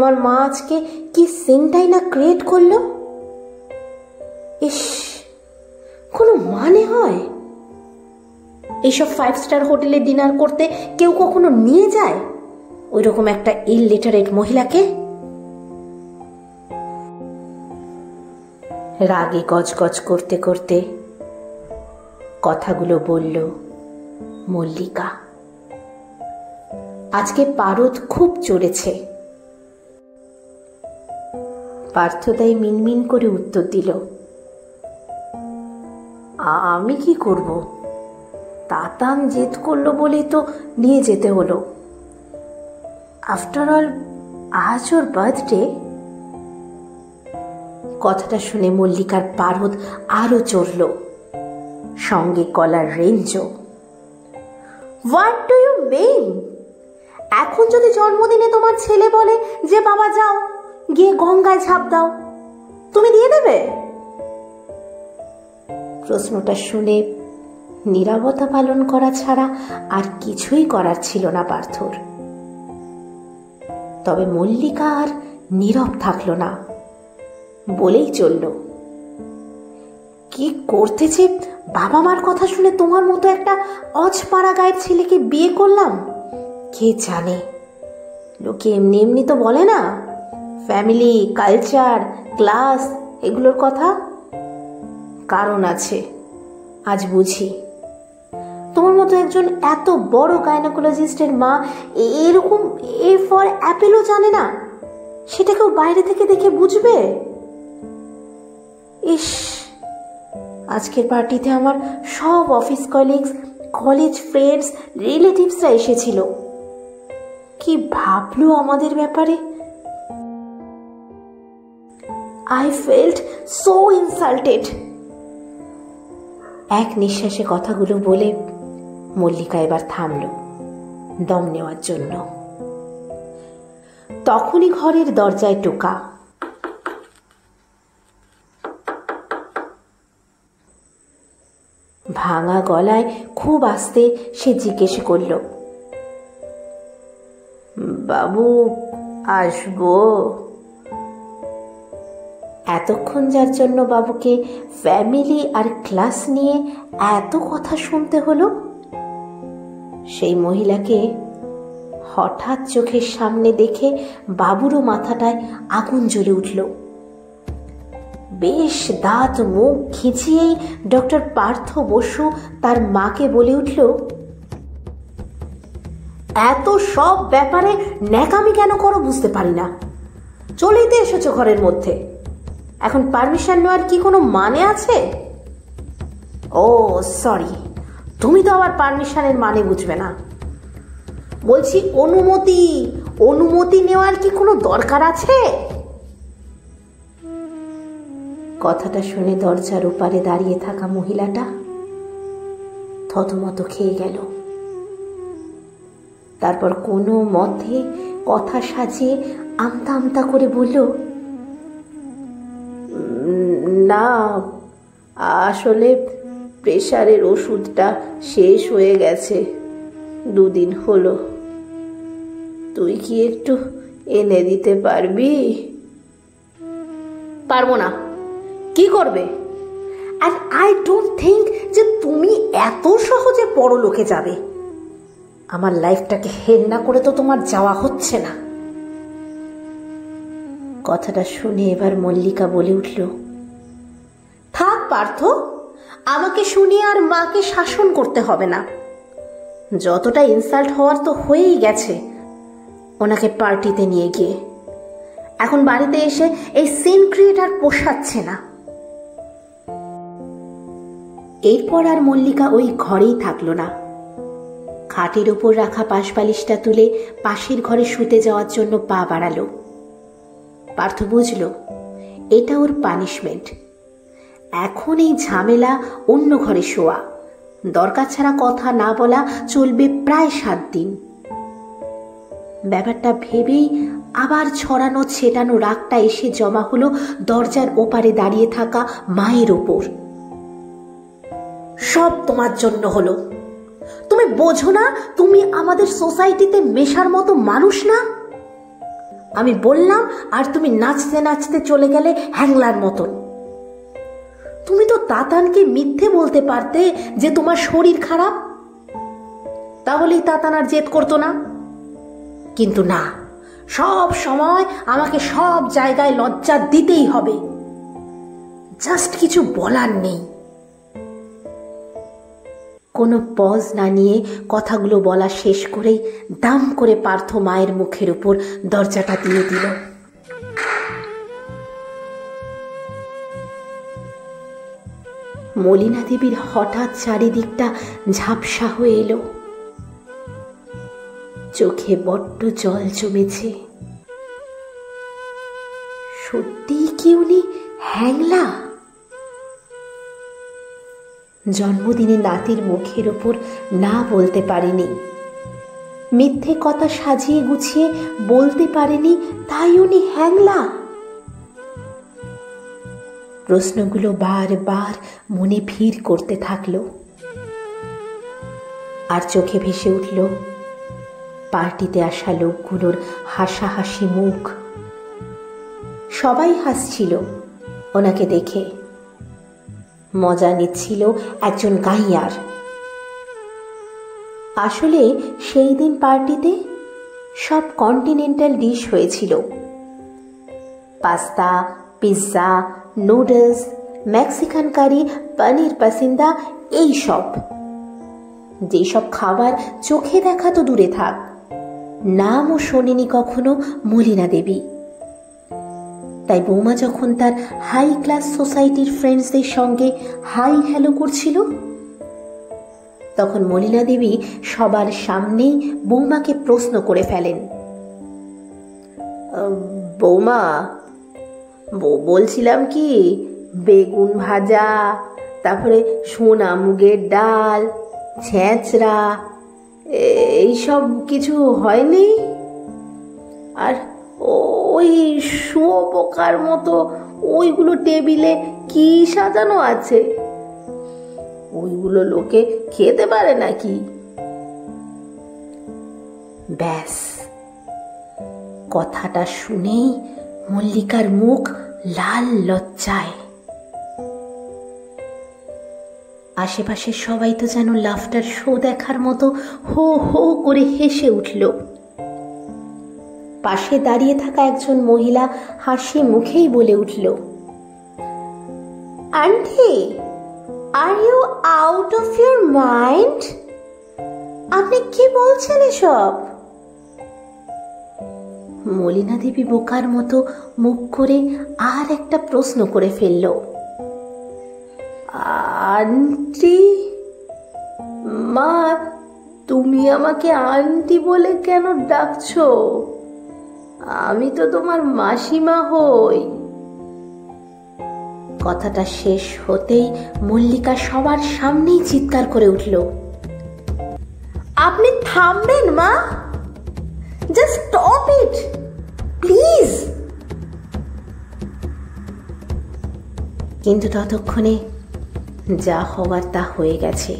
তোমার মা আজকে কি সিনটাই না ক্রিয়েট করলো। ইস, কোনো মানে হয়? এইসব 5 স্টার হোটেলে ডিনার করতে কেউ কখনো নিয়ে যায় ওই রকম একটা ইললিটারেট মহিলাকে? রাগে গজগজ করতে করতে কথাগুলো বলল মল্লিকা। আজকে পারদ খুব চড়েছে। পার্থ তাই মিনমিন করে উত্তর দিল, আমি কি করব? তাতান জেদ করলো বলেই তো নিয়ে যেতে হলো। আফটার অল আজ ওর বার্থডে। কথাটা শুনে মল্লিকার পারদ আরো চড়ল, সঙ্গে কলার রেঞ্জও। What do you mean? এখন যদি জন্মদিনে তোমার ছেলে বলে যে বাবা যাও গিয়ে গঙ্গায় ঝাঁপ দাও, তুমি দিয়ে দেবে? প্রশ্নটা শুনে নীরবতা পালন করা ছাড়া আর কিছুই করার ছিল না পার্থর। তবে মল্লিকা আর নীরব থাকলো না, বলেই চলল, কি করতেছে বাবা মার কথা শুনে তোমার মতো একটা অজপাড়া গায়ের ছেলেকে বিয়ে করলাম। কে জানে, লোকে এমনি এমনি তো বলে না ফ্যামিলি, কালচার, ক্লাস এগুলোর কথা। কারণ আছে, আজ বুঝি। তোমার মতো একজন এত বড় গাইনোকোলজিস্টের মা এরকম এ ফর অ্যাপেলও জানে না, সেটাকেও বাইরে থেকে দেখে বুঝবে? ইস, আজকের পার্টিতে আমার সব অফিস কলিগস, কলেজ ফ্রেন্ডস, রিলেটিভসরা এসেছিল। কি ভাবলো আমাদের ব্যাপারে? I felt so insulted. এক নিঃশ্বাসে কথাগুলো বলে মল্লিকা এবার থামল দম নেওয়ার জন্য। তখনই ঘরের দরজায় টোকা। ভাঙা গলায় খুব আস্তে সে জিজ্ঞেস করল, বাবু আসবো? এতক্ষণ যার জন্য বাবুকে ফ্যামিলি আর ক্লাস নিয়ে এত কথা শুনতে হলো, সেই মহিলাকে হঠাৎ চোখের সামনে দেখে বাবুরও মাথাটায় আগুন জ্বলে উঠল। বেশ দাঁত মুখ খিঁচিয়েই ডক্টর পার্থ বসু তার মাকে বলে উঠল, এত সব ব্যাপারে ন্যাকামি কেন করো বুঝতে পারি না। চলেই তো এসেছো ঘরের মধ্যে, এখন পারমিশন নেওয়ার কি কোনো মানে আছে? ও সরি, তুমি তো আবার পারমিশনের মানে বুঝবে না। বলছি অনুমতি, অনুমতি নেওয়ার কি কোনো দরকার আছে? কথাটা শুনে দরজার ওপারে দাঁড়িয়ে থাকা মহিলাটা থতমত খেয়ে গেল। তারপর কোনো মতে কথা সাজিয়ে আমতা আমতা করে বলল, না, আসলে প্রেশারের ওষুধটা শেষ হয়ে গেছে, 2 দিন হলো। তুই কি একটু এনে দিতে পারবি? পারবো না। কি করবে? আর আই ডোন্ট থিঙ্ক যে তুমি এত সহজে পরলোকে যাবে। আমার লাইফটাকে হেলনা করে তো তোমার যাওয়া হচ্ছে না। কথাটা শুনে এবার মল্লিকা বলে উঠল, থাক পার্থ, আমাকে শুনিয়ে আর মাকে শাসন করতে হবে না। যতটা ইনসাল্ট হওয়ার তো হয়েই গেছে ওনাকে পার্টিতে নিয়ে গিয়ে। এখন বাড়িতে এসে এই সিন ক্রিয়েট আর পোষাচ্ছে না। এরপর আর মল্লিকা ওই ঘরেই থাকলো না। খাটের উপর রাখা পাশবালিশটা তুলে পাশের ঘরে শুতে যাওয়ার জন্য পা বাড়ালো। পার্থ বুঝল এটা ওর পানিশমেন্ট। এখন এই ঝামেলা অন্য ঘরে শোয়া, দরকার ছাড়া কথা না বলা চলবে প্রায় 7 দিন। ব্যাপারটা ভেবেই আবার ছড়ানো ছেটানো রাগটা এসে জমা হলো দরজার ওপারে দাঁড়িয়ে থাকা মায়ের ওপর। সব তোমার জন্য হলো। তুমি বোঝো না তুমি আমাদের সোসাইটিতে মেশার মতো মানুষ না? আমি বললাম আর তুমি নাচতে নাচতে চলে গেলে হ্যাংলার মতন। তুমি তো তাতানকে মিথ্যে বলতে পারতে যে তোমার শরীর খারাপ, তাহলেই তাতান আর জেদ করতো না। কিন্তু না, সব সময় আমাকে সব জায়গায় লজ্জা দিতেই হবে। জাস্ট কিছু বলার নেই। কোনো পজ না নিয়ে কথাগুলো বলা শেষ করেই দাম করে পার্থ মায়ের মুখের উপর দরজাটা দিয়ে দিল। মলিনা দেবীর হঠাৎ চারিদিকটা ঝাপসা হয়ে এলো, চোখে বড্ড জল জমেছে। সত্যিই কি উনি হ্যাংলা? জন্মদিনে নাতির মুখের উপর না বলতে পারেনি, মিথ্যে কথা সাজিয়ে গুছিয়ে বলতে পারেনি, তাই উনি হ্যাংলা? প্রশ্নগুলো বারবার মনে ভিড় করতে থাকলো। আর চোখে ভেসে উঠল পার্টিতে আসা লোকগুলোর হাসাহাসি মুখ। সবাই হাসছিল ওনাকে দেখে, মজা নিচ্ছিল একজন গাইয়ার। আসলে সেই দিন পার্টিতে সব কন্টিনেন্টাল ডিশ হয়েছিল। পাস্তা, পিৎজা, নুডলস, মেক্সিকান কারি, পনির পাসিন্দা, এই সব। যেসব খাবার চোখে দেখা তো দূরে থাক, নামও শোনেনি কখনো মলিনা দেবী। তাই বৌমা যখন তার হাই ক্লাস সোসাইটির ফ্রেন্ডসদের সঙ্গে হাই হ্যালো করছিল, তখন মলিনা দেবী সবার সামনেই বৌমাকে প্রশ্ন করে ফেলেন, বৌমা, বলছিলাম কি, বেগুন ভাজা, তারপরে সোনা মুগের ডাল, ছেঁচড়া, এইসব কিছু হয়নি? আর ওই শুয়োপোকার মতো ওইগুলো টেবিলে কি সাজানো আছে? ওইগুলো লোকে খেতে পারে নাকি? ব্যাস, কথাটা শুনেই মল্লিকার মুখ লাল লজ্জায়। আশেপাশের সবাই তো যেন লাফটার শো দেখার মতো হো হো করে হেসে উঠল। পাশে দাঁড়িয়ে থাকা একজন মহিলা হাসি মুখেই বলে উঠল, aunty, are you out of your mind? আপনি কি বলছেন এসব? মলিনা দেবী বোকার মতো মুখ করে আর একটা প্রশ্ন করে ফেলল, আন্টি? মা, তুমি আমাকে আন্টি বলে কেন ডাকছো? আমি তো তোমার মাসিমা হই। কথাটা শেষ হতেই মল্লিকা সবার সামনেই চিৎকার করে উঠল, আপনি থামবেন মা? Just stop it please. কিন্তু ততক্ষণে যা হওয়ার তা হয়ে গেছে।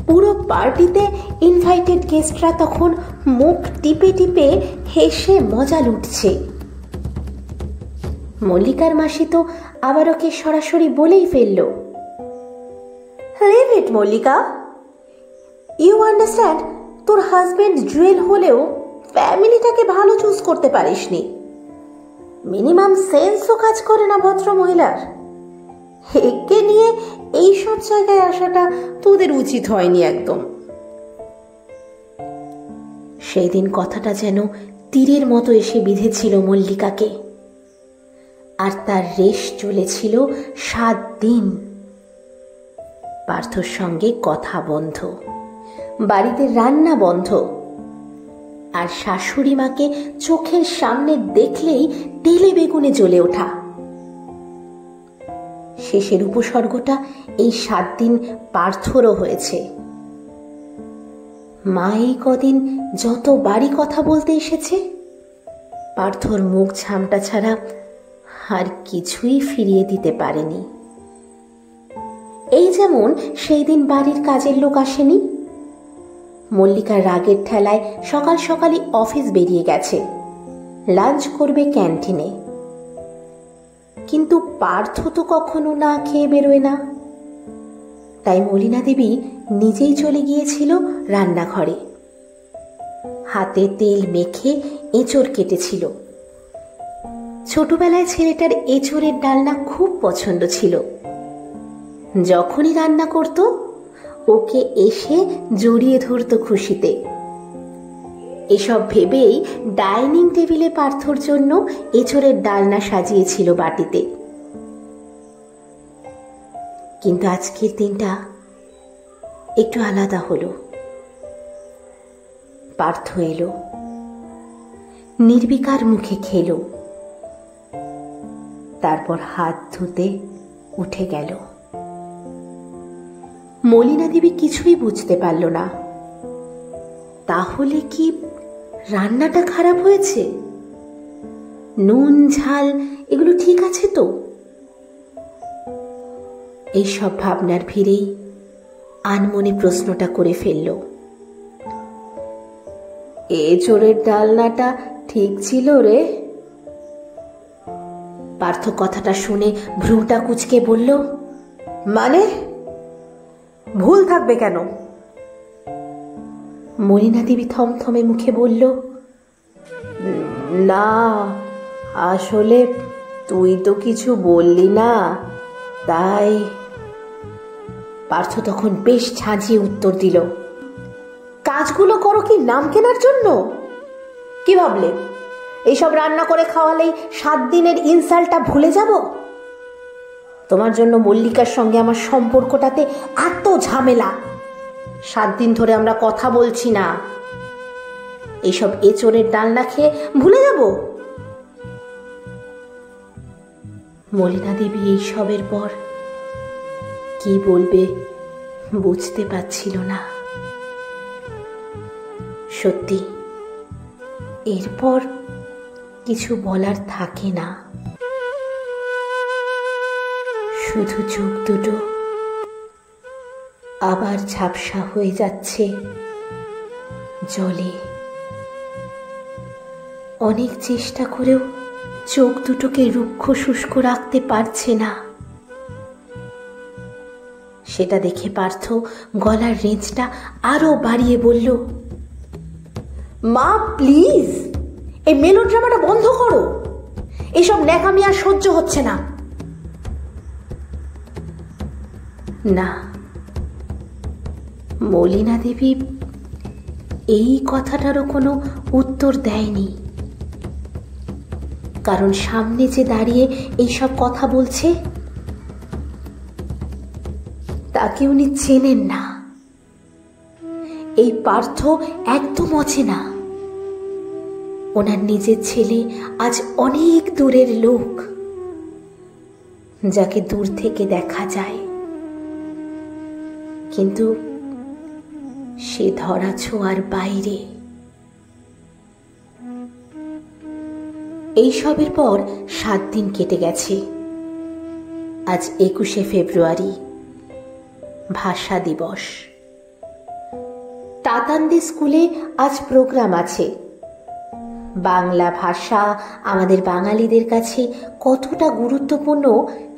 পুরো পার্টিতে ইনভাইটেড গেস্টরা তখন মুখ টিপে টিপে হেসে মজা লুটছে। মল্লিকার মাসি তো আবার ওকে সরাসরি বলেই ফেলল, leave it Mallika, you understand, তোর হাজবেন্ড জুয়েল হলেও ফ্যামিলিটাকে ভালো চুজ করতে পারিসনি। মিনিমাম সেন্সও কাজ করে না ভদ্র মহিলার। একে নিয়ে এইসব জায়গায় আসাটা তোদের উচিত হয়নি একদম। সেই দিন কথাটা যেন তীরের মতো এসে বিঁধেছিল মল্লিকাকে। আর তার রেশ চলেছিল 7 দিন। পার্থর সঙ্গে কথা বন্ধ, বাড়িতে রান্না বন্ধ, আর শাশুড়ি মাকে চোখের সামনে দেখলেই তেলে বেগুনে জ্বলে ওঠা। শেষের উপসর্গটা এই 7 দিন পার্থরও হয়েছে। মা এই কদিন যত বাড়ি কথা বলতে এসেছে, পার্থর মুখ ঝামটা ছাড়া আর কিছুই ফিরিয়ে দিতে পারেনি। এই যেমন সেই দিন বাড়ির কাজের লোক আসেনি, মল্লিকার রাগের ঠেলায় সকাল সকালই অফিস বেরিয়ে গেছে। লাঞ্চ করবে ক্যান্টিনে। কিন্তু পার্থ তো কখনো না খেয়ে বেরোয় না, তাই মলিনা দেবী নিজেই চলে গিয়েছিল রান্নাঘরে। হাতে তেল মেখে এঁচড় কেটেছিল। ছোটবেলায় ছেলেটার এঁচড়ের ডালনা খুব পছন্দ ছিল। যখনই রান্না করত ওকে এসে জড়িয়ে ধরত খুশিতে। এসব ভেবেই ডাইনিং টেবিলে পার্থর জন্য এঁচড়ের ডালনা সাজিয়েছিল বাটিতে। কিন্তু আজকের দিনটা একটু আলাদা হলো। পার্থ এলো, নির্বিকার মুখে খেলো, তারপর হাত ধুতে উঠে গেল। মলিনা দেবী কিছুই বুঝতে পারল না। তাহলে কি রান্নাটা খারাপ হয়েছে? নুন ঝাল এগুলো ঠিক আছে তো? এইসব ভাবনার ভিড়েই আনমনে প্রশ্নটা করে ফেলল, এঁচড়ের ডালনাটা ঠিক ছিল রে? পার্থ কথাটা শুনে ভ্রুটা কুঁচকে বলল, মানে ভুল থাকবে কেন? মলিনা দেবী থমথমে মুখে বলল, না আসলে তুই তো কিছু বললি না, তাই। পার্থ তখন বেশ ঝাঁঝিয়ে উত্তর দিল, কাজগুলো করো কি নাম কেনার জন্য? কি ভাবলে এইসব রান্না করে খাওয়ালেই 7 দিনের ইনসাল্টটা ভুলে যাব? তোমার জন্য মল্লিকার সঙ্গে আমার সম্পর্কটাতে এত ঝামেলা। 7 দিন ধরে আমরা কথা বলছি না, এইসব এঁচড়ের ডালনা খেয়ে ভুলে যাব? মলিনা দেবী এইসবের পর কি বলবে বুঝতে পারছিল না। সত্যি এরপর কিছু বলার থাকে না, শুধু চোখ দুটো আবার ঝাপসা হয়ে যাচ্ছে জলে। অনেক চেষ্টা করেও চোখ দুটোকে রুক্ষ শুষ্ক রাখতে পারছে না। সেটা দেখে পার্থ গলার রেঞ্জটা আরো বাড়িয়ে বলল, মা প্লিজ এই মেলোড্রামাটা বন্ধ করো, এসব ন্যাকামি আর সহ্য হচ্ছে না। না, মলিনা দেবী এই কথাটারও কোনো উত্তর দেয়নি, কারণ সামনে যে দাঁড়িয়ে এইসব কথা বলছে তাকে উনি চেনেন না। এই পার্থ একদম অচেনা। ওনার নিজের ছেলে আজ অনেক দূরের লোক, যাকে দূর থেকে দেখা যায়, কিন্তু সে ধরা ছোঁয়ার বাইরে। এইসবের পর 7 দিন কেটে গেছে। আজ 21শে ফেব্রুয়ারি, ভাষা দিবস। তাতানদি স্কুলে আজ প্রোগ্রাম আছে। বাংলা ভাষা আমাদের বাঙালিদের কাছে কতটা গুরুত্বপূর্ণ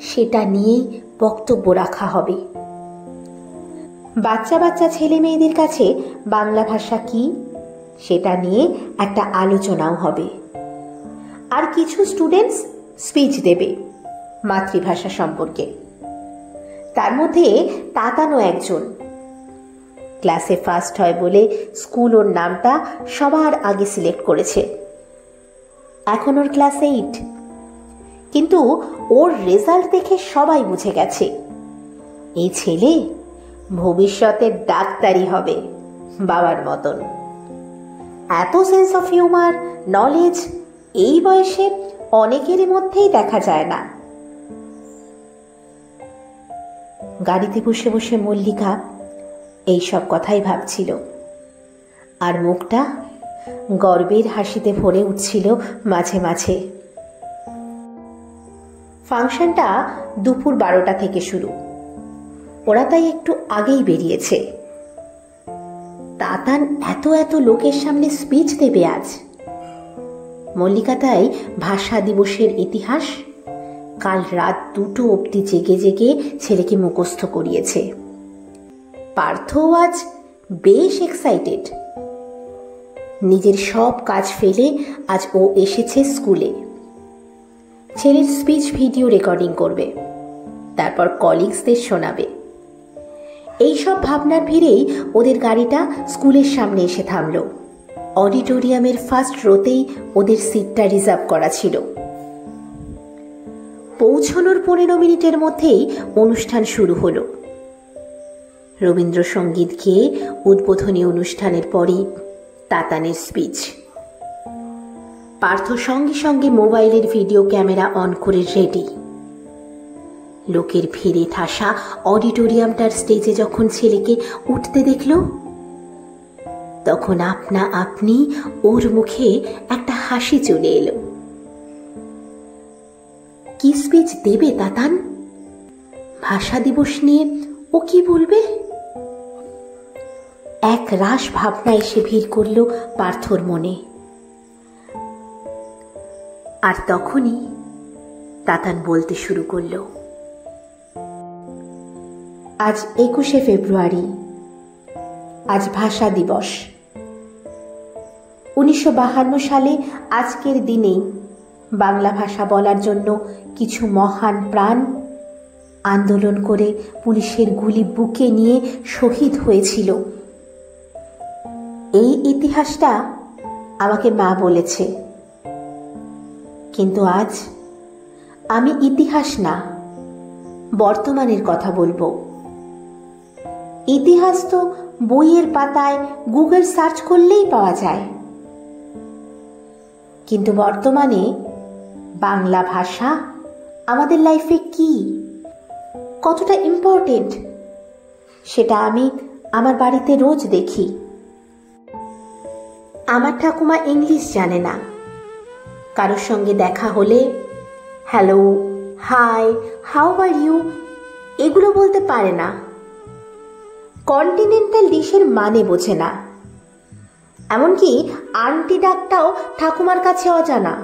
সেটা নিয়েই বক্তব্য রাখা হবে। বাচ্চা বাচ্চা ছেলে মেয়েদের কাছে বাংলা ভাষা কি সেটা নিয়ে একটা আলোচনাও হবে। আর কিছু স্টুডেন্টস স্পিচ দেবে মাতৃভাষা সম্পর্কে। তার মধ্যে তাতানও একজন। ক্লাসে ফার্স্ট হয় বলে স্কুল ওর নামটা সবার আগে সিলেক্ট করেছে। এখন ওর ক্লাস 8, কিন্তু ওর রেজাল্ট দেখে সবাই বুঝে গেছে এই ছেলে ভবিষ্যতে ডাক্তারি হবে বাবার মতন। এত সেন্স অফ হিউমার, নলেজ এই বয়সে অনেকেরই মধ্যেই দেখা যায় না। গাড়িতে বসে বসে মল্লিকা এই সব কথাই ভাবছিল, আর মুখটা গর্বের হাসিতে ভরে উঠছিল মাঝে মাঝে। ফাংশনটা দুপুর 12টা থেকে শুরু। ওরা তাই একটু আগেই বেরিয়েছে। তাতান এত এত লোকের সামনে স্পিচ দেবে আজ। মল্লিকাতাই ভাষা দিবসের ইতিহাস কাল রাত 2টো অবধি জেগে জেগে ছেলেকে মুখস্থ করিয়েছে। পার্থ আজ বেশ এক্সাইটেড। নিজের সব কাজ ফেলে আজ ও এসেছে স্কুলে। ছেলের স্পিচ ভিডিও রেকর্ডিং করবে, তারপর কলিগসদের শোনাবে। এইসব ভাবনার ভিড়েই ওদের গাড়িটা স্কুলের সামনে এসে থামল। অডিটোরিয়ামের ফার্স্ট রোতেই ওদের সিটটা রিজার্ভ করা ছিল। পৌঁছানোর 15 মিনিটের মধ্যেই অনুষ্ঠান শুরু হলো। রবীন্দ্রসঙ্গীত গেয়ে উদ্বোধনী অনুষ্ঠানের পরই তাতানের স্পিচ। পার্থ সঙ্গে সঙ্গে মোবাইলের ভিডিও ক্যামেরা অন করে রেডি। লোকের ভিড়ে ঠাসা অডিটোরিয়ামটার স্টেজে যখন ছেলেকে উঠতে দেখল, তখন আপনা আপনি ওর মুখে একটা হাসি চলে এলো। কি স্পিচ দেবে তাতান? ভাষা দিবস নিয়ে ও কি বলবে? এক রাশ ভাবনা এসে ভিড় করল পার্থর মনে। আর তখনই তাতান বলতে শুরু করল, আজ 21শে ফেব্রুয়ারি, আজ ভাষা দিবস। 1952 সালে আজকের দিনেই বাংলা ভাষা বলার জন্য কিছু মহান প্রাণ আন্দোলন করে পুলিশের গুলি বুকে নিয়ে শহীদ হয়েছিল। এই ইতিহাসটা আমাকে মা বলেছে, কিন্তু আজ আমি ইতিহাস না, বর্তমানের কথা বলবো। ইতিহাস তো বইয়ের পাতায় গুগল সার্চ করলেই পাওয়া যায়, কিন্তু বর্তমানে বাংলা ভাষা আমাদের লাইফে কি, কতটা ইম্পর্টেন্ট, সেটা আমি আমার বাড়িতে রোজ দেখি। আমার ঠাকুমা ইংলিশ জানে না। কারোর সঙ্গে দেখা হলে hello, hi, how are you এগুলো বলতে পারে না। কন্টিনেন্টাল ডিশের মানে বোঝে না। এমনকি আন্টি ডাকটাও ঠাকুমার কাছে অজানা।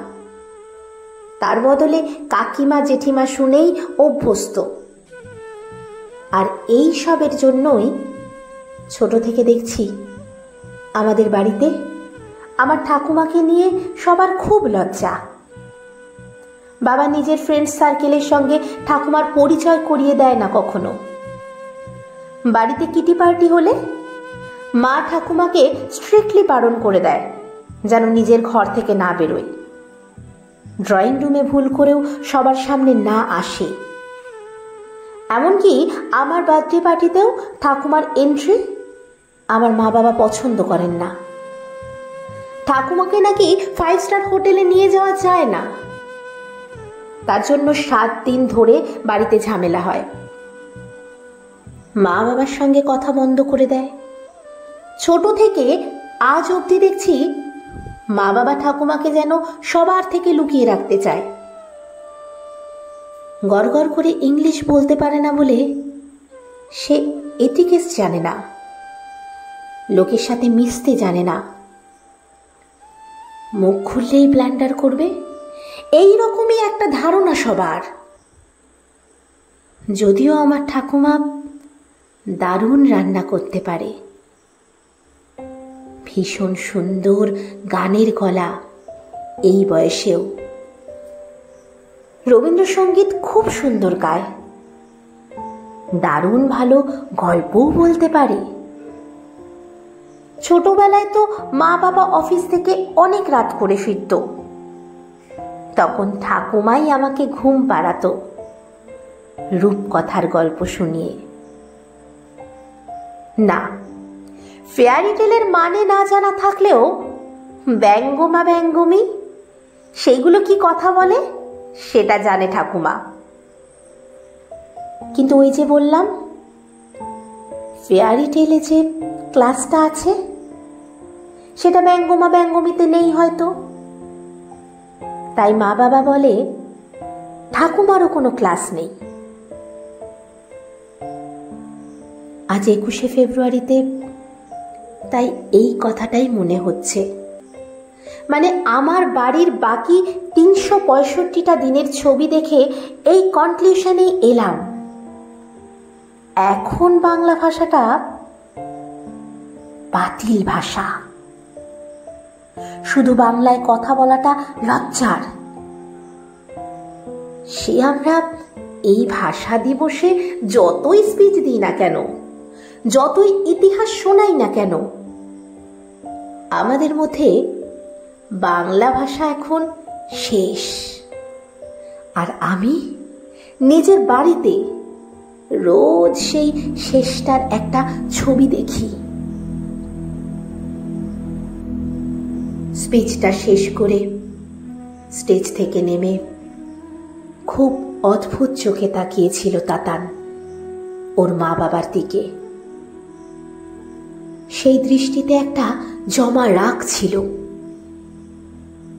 তার বদলে কাকিমা জেঠিমা শুনেই অভ্যস্ত। আর এই সবের জন্যই ছোট থেকে দেখছি আমাদের বাড়িতে আমার ঠাকুমাকে নিয়ে সবার খুব লজ্জা। বাবা নিজের ফ্রেন্ড সার্কেলের সঙ্গে ঠাকুমার পরিচয় করিয়ে দেয় না কখনো। বাড়িতে কিটি পার্টি হলে মা ঠাকুমাকে স্ট্রিক্টলি বারণ করে দেয় যেন নিজের ঘর থেকে না বেরোয়। ড্রয়িং রুমে ভুল করেও সবার সামনে না আসে। এমনকি আমার বার্থডে পার্টিতেও ঠাকুমার এন্ট্রি আমার মা বাবা পছন্দ করেন না। ঠাকুমাকে নাকি 5 স্টার হোটেলে নিয়ে যাওয়া যায় না। তার জন্য 7 দিন ধরে বাড়িতে ঝামেলা হয়। মা বাবার সঙ্গে কথা বন্ধ করে দেয়। ছোট থেকে আজ অবধি দেখছি মা বাবা ঠাকুমাকে যেন সবার থেকে লুকিয়ে রাখতে চায়। গড়গড় করে ইংলিশ বলতে পারে না বলে সে এটিকেস জানে না, লোকের সাথে মিশতে জানে না। মুখ খুললেই ব্ল্যান্ডার করবে, এই রকমই একটা ধারণা সবার। যদিও আমার ঠাকুমা দারুণ রান্না করতে পারে, ভীষণ সুন্দর গানের গলা এই বয়সেও। রবীন্দ্রসঙ্গীত খুব সুন্দর গায়, দারুণ ভালো গল্পও বলতে পারে। ছোটবেলায় তো মা বাবা অফিস থেকে অনেক রাত করে ফিরত, তখন ঠাকুমাই আমাকে ঘুম পাড়াতো রূপকথার গল্প শুনিয়ে। না, ফেয়ারি টেলের মানে না জানা থাকলেও ব্যঙ্গমা ব্যঙ্গমি সেইগুলো কি কথা বলে সেটা জানে ঠাকুমা। কিন্তু ওই যে বললাম, ফেয়ারি টেলে যে ক্লাসটা আছে সেটা ব্যঙ্গমা ব্যঙ্গমিতে নেই হয়তো। তাই মা বাবা বলে ঠাকুমারও কোনো ক্লাস নেই। আজ 21শে ফেব্রুয়ারিতে তাই এই কথাটাই মনে হচ্ছে। মানে আমার বাড়ির বাকি 365টা দিনের ছবি দেখে এই কনক্লুশনে এলাম, এখন বাংলা ভাষাটা বাতিল ভাষা। শুধু বাংলায় কথা বলাটা লজ্জার। সে আমরা এই ভাষা দিবসে যতই স্পিচ দিই না কেন, যতই ইতিহাস শোনাই না কেন, আমাদের মধ্যে বাংলা ভাষা এখন শেষ। আর আমি নিজের বাড়িতে রোজ সেই শেষটার একটা ছবি দেখি। স্পিচটা শেষ করে স্টেজ থেকে নেমে খুব অদ্ভুত চোখে তাকিয়েছিল তাতান ওর মা বাবার দিকে। সেই দৃষ্টিতে একটা জমা রাগ ছিল,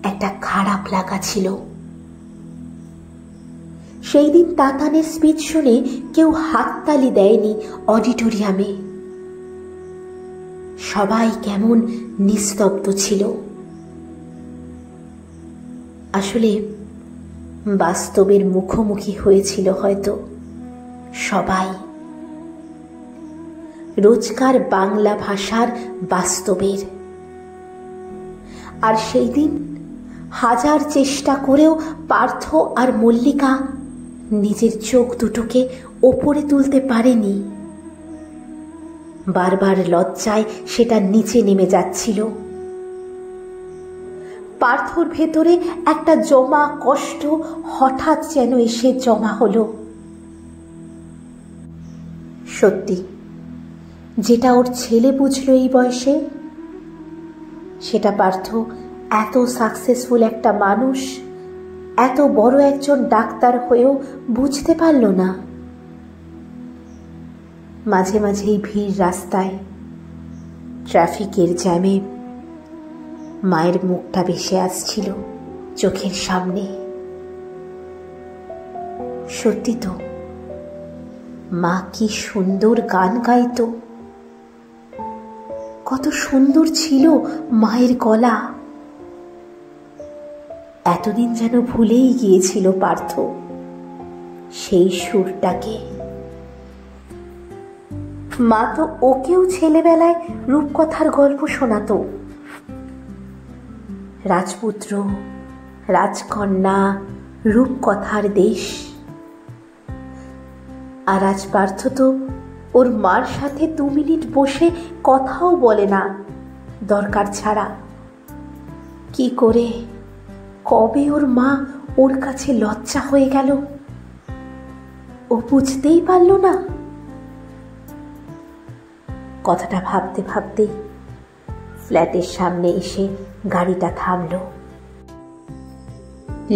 একটা খারাপ লাগা ছিল। সেই দিন তাতানের স্পিচ শুনে কেউ হাততালি দেয়নি অডিটোরিয়ামে। সবাই কেমন নিস্তব্ধ ছিল। আসলে বাস্তবের মুখোমুখি হয়েছিল হয়তো সবাই, রোজকার বাংলা ভাষার বাস্তবের। আর সেই দিন হাজার চেষ্টা করেও পার্থ আর মল্লিকা নিজের চোখ দুটোকে ওপরে তুলতে পারেনি। বারবার লজ্জায় সেটা নিচে নেমে যাচ্ছিল। পার্থর ভেতরে একটা জমা কষ্ট হঠাৎ যেন এসে জমা হলো। সত্যি, যেটা ওর ছেলে বুঝলো এই বয়সে, সেটা পার্থ এত সাকসেসফুল একটা মানুষ, এত বড় একজন ডাক্তার হয়েও বুঝতে পারল না। মাঝে মাঝেই ভিড় রাস্তায়, ট্রাফিকের জ্যামে মায়ের মুখটা ভেসে আসছিল চোখের সামনে। সত্যি তো, মা কি সুন্দর গান গাইতো, কত সুন্দর ছিল মায়ের গলা। এতদিন যেন ভুলেই গিয়েছিল পার্থ সেই সুরটাকে। মা তো ওকেও ছেলেবেলায় রূপকথার গল্প শোনাতো। রাজপুত্র, রাজকন্যা, রূপকথার দেশ। আর আজ পার্থ তো ওর মার সাথে 2 মিনিট বসে কথাও বলে না দরকার ছাড়া। কি করে, কবে ওর মা ওর কাছে লজ্জা হয়ে গেল ও বুঝতেই পারল না। কথাটা ভাবতে ভাবতে ফ্ল্যাটের সামনে এসে গাড়িটা থামল।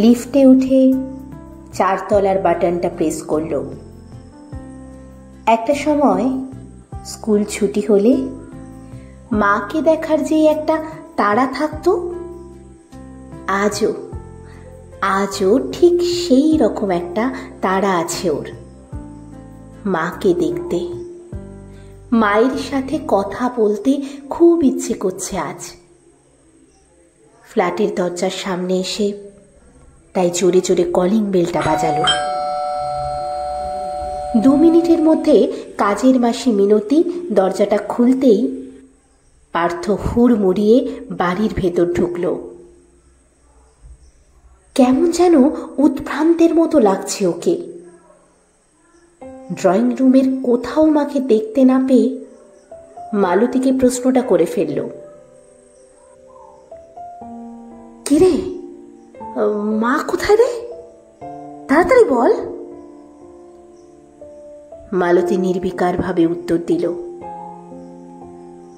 লিফটে উঠে 4 তলার বাটনটা প্রেস করল। একটা সময় স্কুল ছুটি হলে মাকে দেখার যে একটা তাড়া থাকতো, আজও ঠিক সেই রকম একটা তাড়া আছে ওর। মাকে দেখতে, মায়ের সাথে কথা বলতে খুব ইচ্ছে করছে আজ। ফ্ল্যাটের দরজার সামনে এসে তাই জোরে জোরে কলিং বেলটা বাজালো। 2 মিনিটের মধ্যে কাজের মাসি মিনতি দরজাটা খুলতেই পার্থ হুড় মুড়িয়ে বাড়ির ভেতর ঢুকল। কেমন যেন উদ্ভ্রান্তের মতো লাগছে ওকে। ড্রয়িং রুমের কোথাও মাকে দেখতে না পেয়ে মালতীকে প্রশ্নটা করে ফেলল, কিরে, মা কোথায় রে? তাড়াতাড়ি বল। মালতী নির্বিকার ভাবে উত্তর দিল,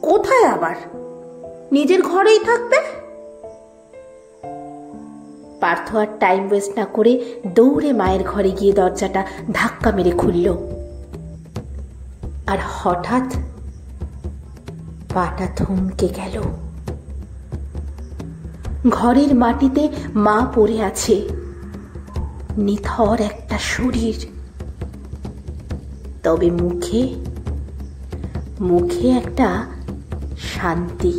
কোথায় আবার, নিজের ঘরেই থাকবে। পার্থ আর টাইম ওয়েস্ট না করে দৌড়ে মায়ের ঘরে গিয়ে দরজাটা ধাক্কা মেরে খুলল। আর হঠাৎ পাটা থমকে গেল। ঘরের মাটিতে মা পড়ে আছে, নিথর একটা শরীর। তবে মুখে একটা শান্তি।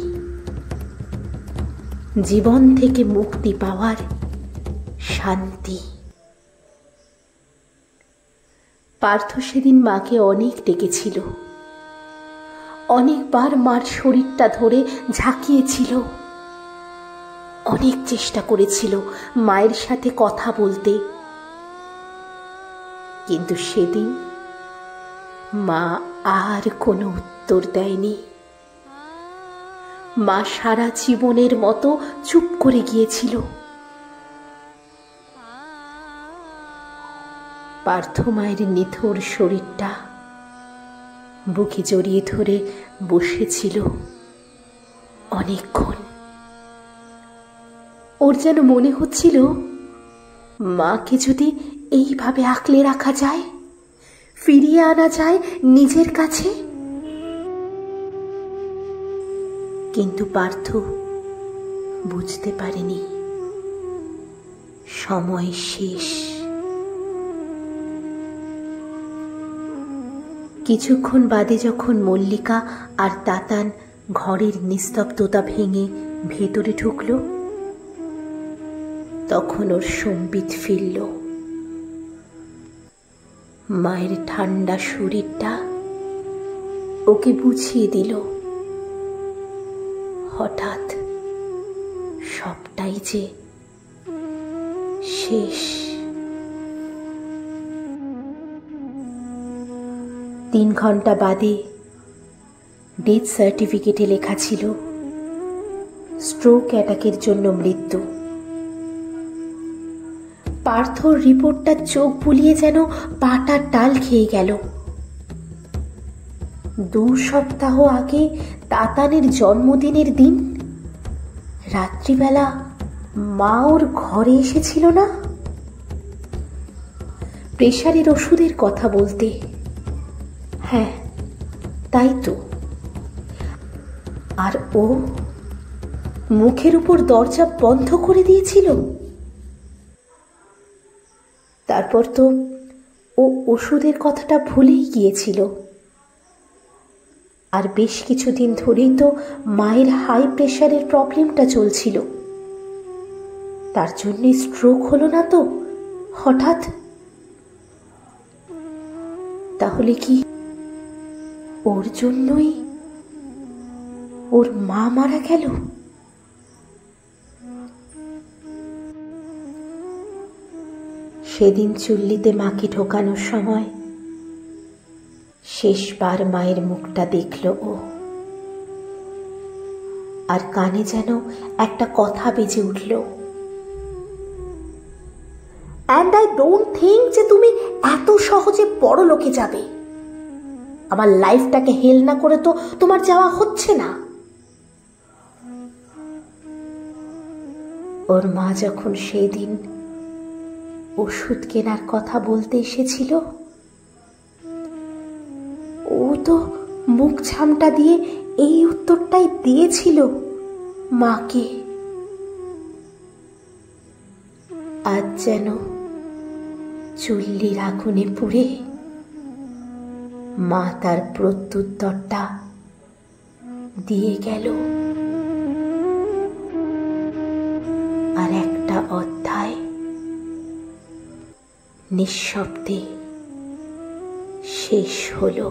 জীবন থেকে মুক্তি পাওয়ার শান্তি। পার্থ সেদিন মাকে অনেক ডেকেছিল, অনেকবার মার শরীরটা ধরে ঝাঁকিয়েছিল, অনেক চেষ্টা করেছিল মায়ের সাথে কথা বলতে। কিন্তু সেদিন মা আর কোনো উত্তর দেয়নি। মা সারা জীবনের মতো চুপ করে গিয়েছিল। পার্থ মায়ের নিথর শরীরটা বুকে জড়িয়ে ধরে বসেছিল অনেকক্ষণ। ওর যেন মনে হচ্ছিল মাকে যদি এইভাবে আঁকলে রাখা যায়, ফিরিয়ে আনা যায় নিজের কাছে। কিন্তু পার্থ বুঝতে পারেনি সময় শেষ। কিছুক্ষণ বাদে যখন মল্লিকা আর তাতান ঘরের নিস্তব্ধতা ভেঙে ভেতরে ঢুকল, তখন ওর সম্বিত ফিরল। মায়ের ঠান্ডা শরীরটা ওকে বুঝিয়ে দিল হঠাৎ সবটাই যে শেষ। 3 ঘন্টা বাদে ডেথ সার্টিফিকেটে লেখা ছিল স্ট্রোক অ্যাটাকের জন্য মৃত্যু। পার্থর রিপোর্টটা চোখ বুলিয়ে যেন পাটা টাল খেয়ে গেল। 2 সপ্তাহ আগে তাতানের জন্মদিনের দিন রাত্রিবেলা মা ওর ঘরে এসেছিল না প্রেশারের ওষুধের কথা বলতে। হ্যাঁ, তাই তো। আর ও মুখের উপর দরজা বন্ধ করে দিয়েছিল। তারপর তো ও ওষুধের কথাটা ভুলেই গিয়েছিল। আর বেশ কিছুদিন ধরেই তো মায়ের হাই প্রেশারের প্রবলেমটা চলছিল। তার জন্যে স্ট্রোক হলো না তো হঠাৎ? তাহলে কি ওর জন্যই ওর মা মারা গেল? সেদিন চুল্লিতে মাকে ঢোকানোর সময় শেষবার মায়ের মুখটা দেখল ও। আর কানে যেন একটা কথা বেজে উঠল, অ্যান্ড আই ডোন্ট থিঙ্ক যে তুমি এত সহজে বড় লোকে যাবে। আমার লাইফটাকে হেল না করে তো তোমার যাওয়া হচ্ছে না। ওর মা যখন সেই দিন ওষুধ কেনার কথা বলতে এসেছিল, ও তো মুখ ছামটা দিয়ে এই উত্তরটাই দিয়েছিল মাকে। আজ যেন চুল্লির আগুনে পুড়ে মা তার প্রত্যুত্তরটা দিয়ে গেল। আর একটা অধ্যায় নিঃশব্দে শেষ হলো।